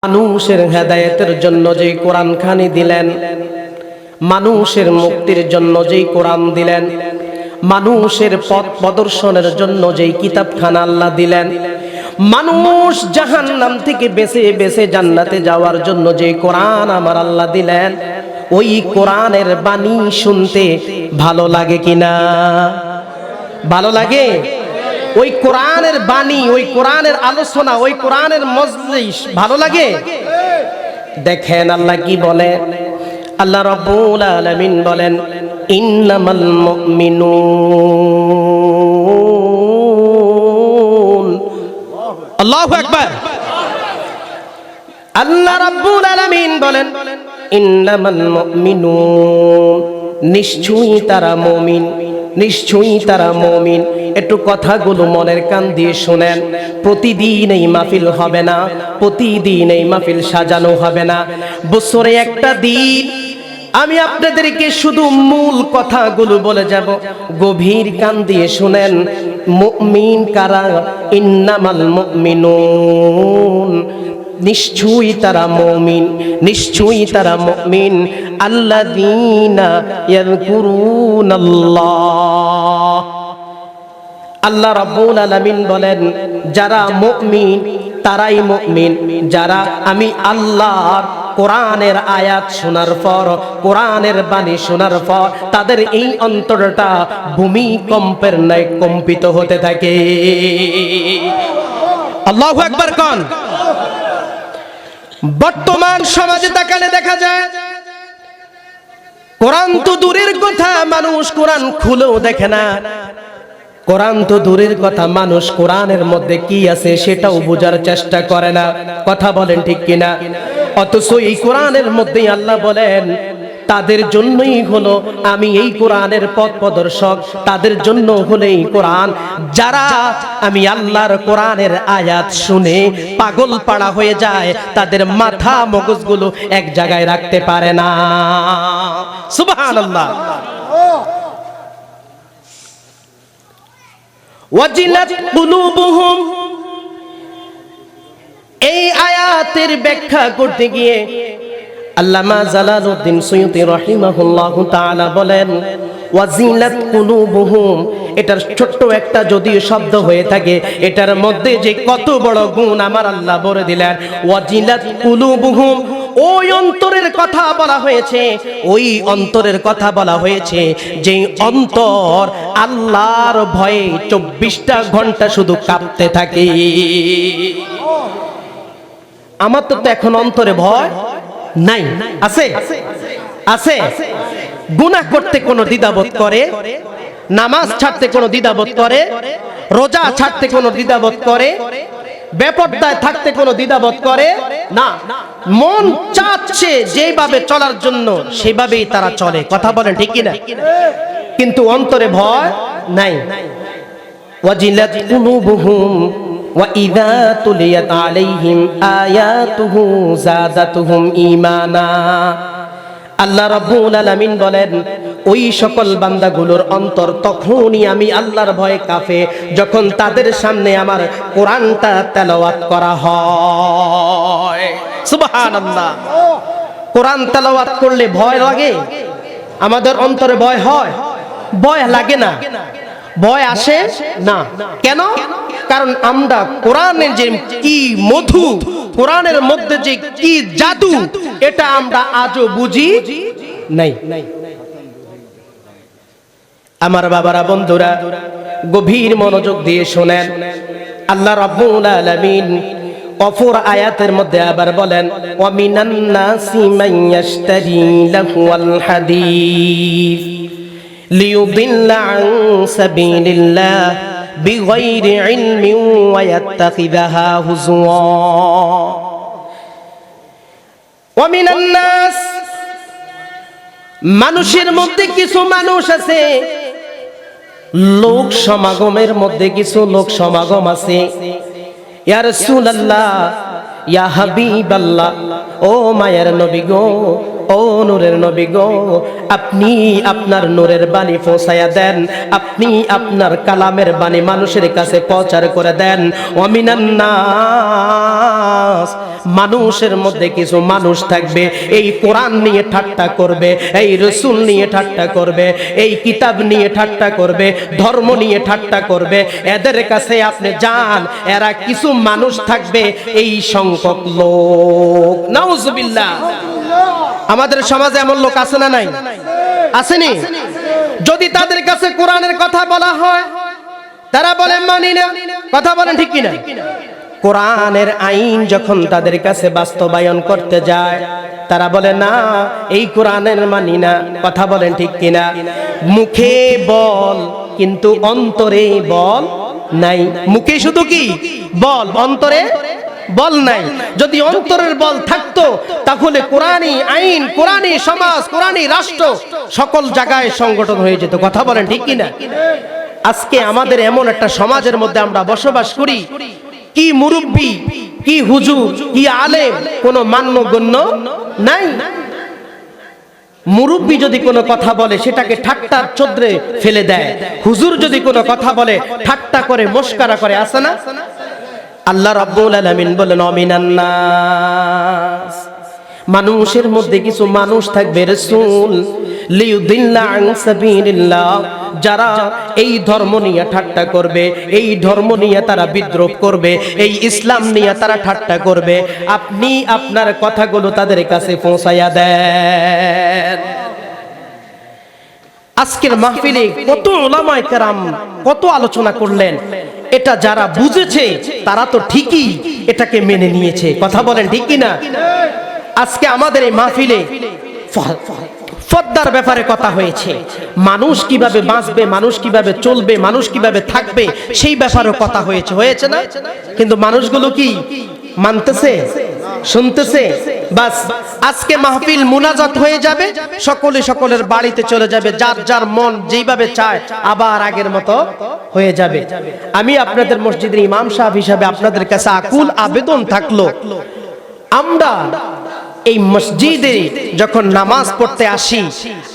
মানুষের হেদায়েতের জন্য যেই কোরআন খানি দিলেন, মানুষের মুক্তির জন্য যেই কোরআন দিলেন, মানুষের পথ প্রদর্শনের জন্য যেই কিতাবখানা আল্লাহ দিলেন, মানুষ জাহান্নাম থেকে বেঁচে বেঁচে জান্নাতে যাওয়ার জন্য যেই কোরআন আমার আল্লাহ দিলেন, ওই কোরআনের বাণী শুনতে ভালো লাগে কিনা? ভালো লাগে? ওই কোরআনের বাণী, ওই কোরআনের আলোচনা, ওই কোরআনের মজলিস ভালো লাগে? দেখেন আল্লাহ কি বলে, আল্লাহ রাব্বুল আলামিন বলেন, ইন্নামাল মুমিনুন, আল্লাহু আকবার। আল্লাহ রাব্বুল আলামিন বলেন, ইন্নামাল মুমিনুন, নিশ্চয়ই তারা মুমিন, নিশ্চয়ই তারা মুমিন। একটু কথাগুলো মনের কান দিয়ে শুনেন। প্রতিদিন এই মাহফিল হবে না, প্রতিদিন এই মাহফিল সাজানো হবে না। বছরে একটা দিন আমি আপনাদেরকে শুধু মূল কথাগুলো বলে যাব, গভীর কান দিয়ে শুনেন। মুমিন কারা? ইন্নামাল মুমিনুন, নিশ্চয়ই তারা মুমিন, নিশ্চয়ই তারা মুমিন। আল্লাযীনা ইয়াযকুরুনাল্লাহ, আল্লাহ রাব্বুল আলামিন বলেন, যারা মুমিন তারাই মুমিন যারা আমি আল্লাহর কোরআনের আয়াত শোনার পর, কোরআনের বাণী শোনার পর তাদের এই অন্তরটা ভূমিকম্পের ন্যায় কম্পিত হতে থাকে। আল্লাহু আকবার কোন। বর্তমান সমাজে তাকালে দেখা যায়, কোরআন তো দূরের কথা, মানুষ কোরআন খুলেও দেখে না। কোরআন তো দূরের কথা, মানুষ কোরআনের মধ্যে কি আছে সেটাও বোঝার চেষ্টা করে না। কথা বলেন ঠিক কিনা? অথচ এই কোরআনের মধ্যেই আল্লাহ বলেন, তাদের জন্যই হলো আমি এই কোরআনের পথ প্রদর্শক, তাদের জন্য হলো এই কোরআন, যারা আমি আল্লাহর কোরআনের আয়াত শুনে পাগল পাড়া হয়ে যায়, তাদের মাথা মগজগুলো এক জায়গায় রাখতে পারে না। সুবহানাল্লাহ। ওয়াজিলাত কুলুবুহুম, এই আয়াতের ব্যাখ্যা করতে গিয়ে আল্লামা জালালউদ্দিন সুয়ুতী রাহিমাহুল্লাহু তাআলা বলেন, ওয়াজিলাত কুলুবুহুম, এটার ছোট্ট একটা যদিও শব্দ হয়ে থাকে, এটার মধ্যে যে কত বড় গুণ আমার আল্লাহ বলে দিলেন। ওয়াজিলাত কুলুবুহুম, ওই অন্তরের কথা বলা হয়েছে, ওই অন্তরের কথা বলা হয়েছে যেই অন্তর আল্লাহর ভয়ে 24টা ঘন্টা শুধু কাঁপতে থাকে। আমার তো এখন অন্তরে ভয় নাই, আছে? আছে? গুনাহ করতে কোনো দ্বিধাবোধ করে? নামাজ ছাড়তে কোনো দ্বিধাবোধ করে? রোজা ছাড়তে কোনো দ্বিধাবোধ করে? বেপরদায় থাকতে কোনো দ্বিধাবোধ করে না। মন চাচ্ছে যেভাবে চলার জন্য সেভাবেই তারা চলে। কথা বলেন ঠিক কিনা? কিন্তু অন্তরে ভয় নাই। ওয়াজিলাত কুলুবুহুম ওয়া ইযা তুলিয়াত আলাইহিম আয়াতুহু যাদাতুহুম ঈমানা। আল্লাহ রাব্বুল আলামিন বলেন, ওই সকল বান্দাগুলোর অন্তর তখনই আমি আল্লাহর ভয়ে কাঁপে যখন তাদের সামনে আমার কোরআনটা তেলাওয়াত করা হয়। সুবহানাল্লাহ। কোরআন তেলাওয়াত করলে ভয় লাগে? আমাদের অন্তরে ভয় হয়? ভয় লাগে না, ভয় আসে না। কেন? কারণ আমরা কোরআনের যে কি মধু, কোরআনের মধ্যে যে কি জাদু, এটা আমরা আজও বুঝি নাই। আমার বাবারা, বন্ধুরা, গভীর মনোযোগ দিয়ে শোনেন। আল্লাহ রাব্বুল আলামিন অপর আয়াতের মধ্যে আবার বলেন, ওয়া মিনান নাসি মান ইয়াশতারি লাহুল হাদিস লিয়ুদিল্লা আন সাবিলিল্লাহ বিগাইরি ইলমিন ওয়া ইয়াত্তাখিযাহা হুজুয়া। ওয়া মিনান নাস, মানুষের মধ্যে কিছু মানুষ আছে, লোক সমাগমের মধ্যে কিছু লোক সমাগম আছে। ইয়া রাসূলুল্লাহ, ইয়া হাবিবাল্লাহ, ও মায়ের নবী গো, ও নূরের নবী গো, আপনি আপনার নূরের বাণী পৌঁছায়া দেন, আপনি আপনার কালামের বাণী মানুষের কাছে প্রচার করে দেন। ওয়া মিনান নাস, মানুষের মধ্যে কিছু মানুষ থাকবে এই কোরআন নিয়ে ঠাট্টা করবে, এই রাসূল নিয়ে ঠাট্টা করবে, এই কিতাব নিয়ে ঠাট্টা করবে, ধর্ম নিয়ে ঠাট্টা করবে। এদের কাছে আপনি যান, এরা কিছু মানুষ থাকবে এই সংখ্যক লোক। নাউজুবিল্লাহ। আমাদের সমাজে এমন লোক আছে না নাই? আসেনি? যদি তাদের কাছে কোরআনের কথা বলা হয় তারা বলে মানি না। কথা বলেন ঠিক কিনা? কোরআনের আইন যখন তাদের কাছে বাস্তবায়ন করতে যায় তারা বলে না, এই কোরআনের মানি না। কথা বলেন ঠিক কিনা? মুখে বল কিন্তু অন্তরে বল নাই। মুখে শুধু কি বল, অন্তরে বল নাই। যদি অন্তরের বল থাকতো তাহলে কোরআনী আইন, কোরআনী সমাজ, কোরআনী রাষ্ট্র সকল জায়গায় সংগঠন হয়ে যেত। কথা বলেন ঠিক কিনা? আজকে আমাদের এমন একটা সমাজের মধ্যে আমরা বসবাস করি, কি মুরব্বি, কি হুজুর, কি আলেম, কোনো মান্যগণ্য নাই। মুরব্বি যদি কোনো কথা বলে সেটাকে ঠাট্টার চোদ্রে ফেলে দেয়, হুজুর যদি কোনো কথা বলে ঠাট্টা করে, মস্করা করে। আছে না? আল্লাহ রাব্বুল আলামিন বলেন অমিনান নাস, মানুষের মধ্যে কিছু মানুষ থাকবে রাসূল লিউদিল্লা আন সাবিলিল্লাহ, যারা এই ধর্ম নিয়ে ঠাট্টা করবে, এই ধর্ম নিয়ে তারা বিদ্রোহ করবে, এই ইসলাম নিয়ে তারা ঠাট্টা করবে। আপনি আপনার কথাগুলো তাদের কাছে পৌঁছায়া দেন। আজকের মাহফিলে কত উলামায়ে কেরাম কত আলোচনা করলেন, এটা যারা বুঝেছে তারা তো ঠিকই এটাকে মেনে নিয়েছে। কথা বলেন ঠিক কিনা? আজকে আমাদের এই মাহফিলে পর্দার ব্যাপারে কথা হয়েছে, মানুষ কিভাবে বাঁচবে, মানুষ কিভাবে চলবে, মানুষ কিভাবে থাকবে সেই ব্যাপারে কথা হয়েছে, হয়েছে না? কিন্তু মানুষগুলো কি মানতেছে, শুনতেছে? বাস আজকে মাহফিল মুনাজাত হয়ে যাবে, সকলে সকলের বাড়িতে চলে যাবে, যার যার মন যেইভাবে চায় আবার আগের মতো হয়ে যাবে। আমি আপনাদের মসজিদের ইমাম সাহেব হিসাবে আপনাদের কাছে আকুল আবেদন থাকলো, আমরা এই মসজিদে যখন নামাজ পড়তে আসি,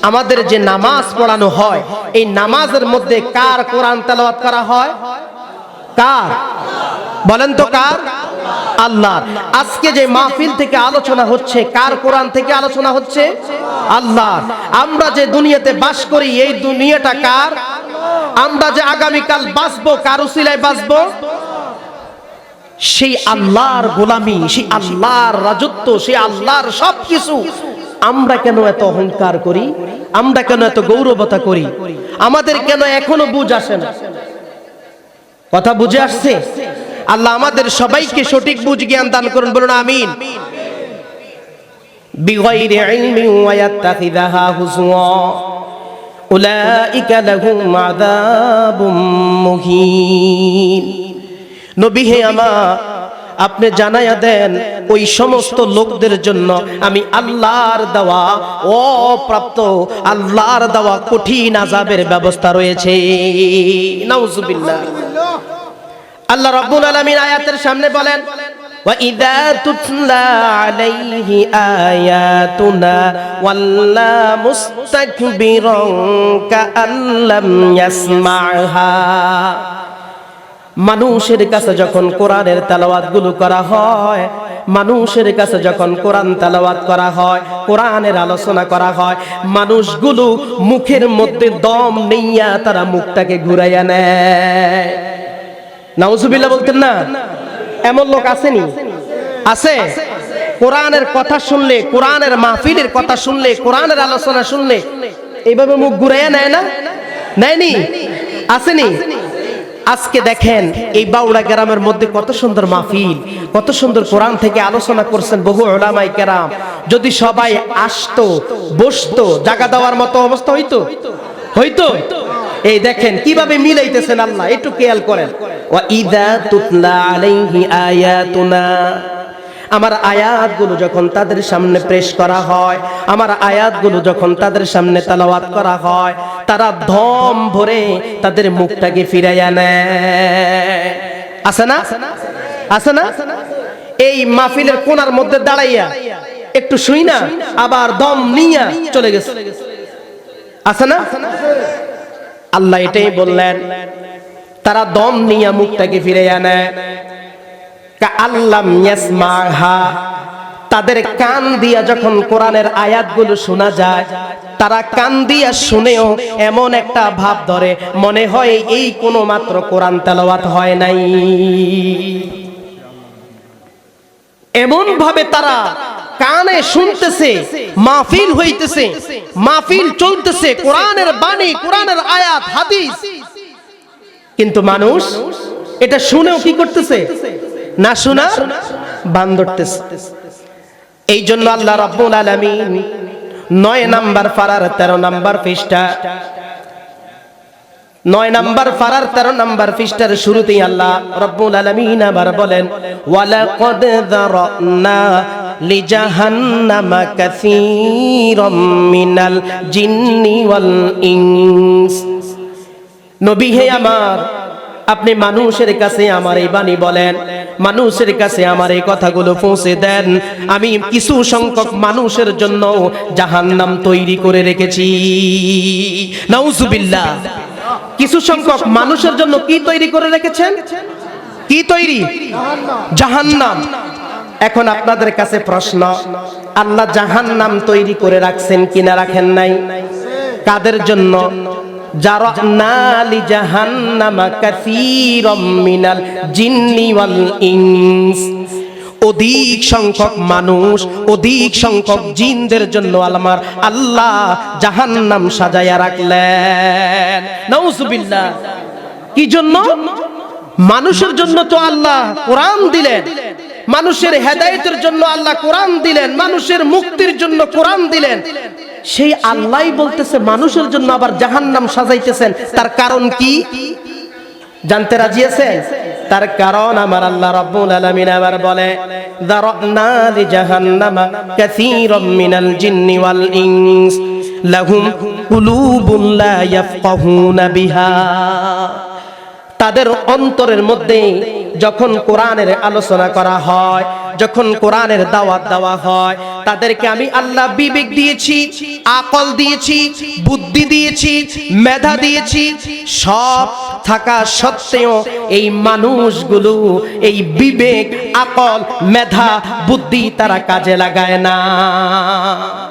আমাদের যে নামাজ পড়ানো হয় এই নামাজের মধ্যে কার কোরআন তেলাওয়াত করা হয়? কার? বলেন তো কার? আল্লাহ। আজকে যে মাহফিল থেকে আলোচনা হচ্ছে কার কোরআন থেকে আলোচনা হচ্ছে? আল্লাহ। আমরা যে দুনিয়াতে বাস করি এই দুনিয়াটা কার? আমরা যে আগামীকাল বাঁচবো কার উসিলায় বাঁচবো? সেই আল্লাহর গোলামি, সেই আল্লাহর রাজত্ব, সেই আল্লাহর সবকিছু। আমরা কেন এত অহংকার করি? আমরা কেন এত গৌরবতা করি? আমাদের কেন এখনো বুঝ আসে না? কথা বুঝে আসছে? আল্লাহ আমাদের সবাইকে সঠিক বুঝ জ্ঞান দান করুন, বলুন আমিন। বিগাইরি ইলমিন ওয়া ইয়াত্তাখিযাহা হুজওয়া উলাইকা লাহুম আযাবুম মুহিন। নবী হে আমার, আপনি জানায়া দেন ওই সমস্ত লোকদের জন্য আমি আল্লাহর দেওয়া অপ্রাপ্ত, আল্লাহর দেওয়া কঠিন আযাবের ব্যবস্থা রয়েছে। নাউজুবিল্লাহ। আল্লাহ রাব্বুল আলামিন আয়াতের সামনে বলেন وَإِذَا تُتْلَى عَلَيْهِ آيَاتُنَا وَلَّى مُسْتَكْبِرًا كَأَن لَّمْ يَسْمَعْهَا। মানুষের কাছে যখন কোরআনের তেলাওয়াত গুলো করা হয়, মানুষের কাছে যখন কোরআন তেলাওয়াত করা হয়, কোরআনের আলোচনা করা হয়, মানুষগুলো মুখের মধ্যে দম নিয়া তারা মুখটাকে ঘুরাইয়া নেয়। নাউজুবিল্লাহ বলতেন না? এমন লোক আসেনি? আছে? কোরআনের কথা শুনলে, কোরআনের মাহফিলের কথা শুনলে, কোরআনের আলোচনা শুনলে এইভাবে মুখ ঘুরাইয়া নেয় না? নেয়নি? আসেনি? আজকে দেখেন এই বাউড়া গ্রামের মধ্যে কত সুন্দর মাহফিল, কত সুন্দর কোরআন থেকে আলোচনা করছেন বহু উলামায়ে কেরাম। যদি সবাই আসতো, বসতো, জায়গা দেওয়ার মতো অবস্থা হইতো? হইতো? এই দেখেন কিভাবে মিলাইতেছেন আল্লাহ, একটু খেয়াল করেন। ওয়া ইযা তুতলা আলাইহি আয়াতুনা, আমার আয়াতগুলো যখন তাদের সামনে পেশ করা হয়, আমার আয়াতগুলো যখন তাদের সামনে তেলাওয়াত করা হয়, তারা দম ভরে তাদের মুখটাকে ফিরাইয়া নেয়। আছে না? আছে না? এই মাহফিলের কোণার মধ্যে দাঁড়াইয়া একটু শুই না, আবার দম নিয়া চলে গেছে। আছে না? আল্লাহ এটাই বললেন, তারা দম নিয়া মুখটাকে ফিরাইয়া নেয়। কাআল্লাম ইয়াসমাহা, তাদের কান দিয়া যখন কোরআনের আয়াতগুলো শোনা যায়, তারা কান দিয়া শুনেও এমন একটা ভাব ধরে, মনে হয় এই কোনো মাত্র কোরআন তেলাওয়াত হয় নাই। এমন ভাবে তারা কানে শুনতেছে, মাহফিল হইতেছে, মাহফিল চলতেছে, কোরআনের বাণী, কোরআনের আয়াত, হাদিস, কিন্তু মানুষ এটা শুনেও কি করতেছে? না শোনার ভান ধরতেছে। এই জন্য আল্লাহ রাব্বুল আলামিন 9 নাম্বার পারার 13 নাম্বার পৃষ্ঠা, 9 নাম্বার পারার 13 নাম্বার পৃষ্ঠার শুরুতেই আল্লাহ রাব্বুল আলামিন আবার বলেন, ওয়ালাকাদ যারানা লিজাহান্নামা কাসীরাম মিনাল জিন্নি ওয়াল ইনস। নবী হে আমার, আপনি মানুষের কাছে আমার এই বাণী বলেন, মানুষের কাছে আমার এই কথাগুলো পৌঁছে দেন। আমি কিছু সংখ্যক মানুষের জন্য জাহান্নাম তৈরি করে রেখেছি। নাউজুবিল্লাহ। কিছু সংখ্যক মানুষের জন্য কি তৈরি করে রেখেছেন? কি তৈরি? জাহান্নাম। এখন আপনাদের কাছে প্রশ্ন, আল্লাহ জাহান্নাম তৈরি করে রাখছেন কিনা রাখেন নাই? কাদের জন্য? জারানা লিজাহান্নামা কাসীরাম মিনাল জিন্নি ওয়াল ইনস। অধিক সংখ্যক মানুষ, অধিক সংখ্যক জিনদের জন্য আমার আল্লাহ জাহান্নাম সাজায়া রাখলেন। নাউজুবিল্লাহ। কি জন্য? মানুষের জন্য তো আল্লাহ কোরআন দিলেন, মানুষের হেদায়েতের জন্য আল্লাহ কোরআন দিলেন, মানুষের মুক্তির জন্য কোরআন দিলেন। সেই আল্লাহই বলতেছে মানুষের জন্য আবার জাহান্নাম সাজাইতেছেন। তার কারণ কি জানতে রাজি আছেন? তার কারণ আমার আল্লাহ রাব্বুল আলামিন আবার বলে, যারানা লিজাহান্নামা কাসীরাম মিনাল জিন্নি ওয়াল ইনস লাহুম কুলুবুন লা ইয়াফকাহুনা বিহা। তাদের অন্তরের মধ্যে যখন কোরআনের আলোচনা করা হয়, যখন কোরআনের দাওয়াত দেওয়া হয়, তাদেরকে আমি আল্লাহ বিবেক দিয়েছি, আকল দিয়েছি, বুদ্ধি দিয়েছি, মেধা দিয়েছি। সব থাকা সত্ত্বেও এই মানুষগুলো এই বিবেক, আকল, মেধা, বুদ্ধি তারা কাজে লাগায় না।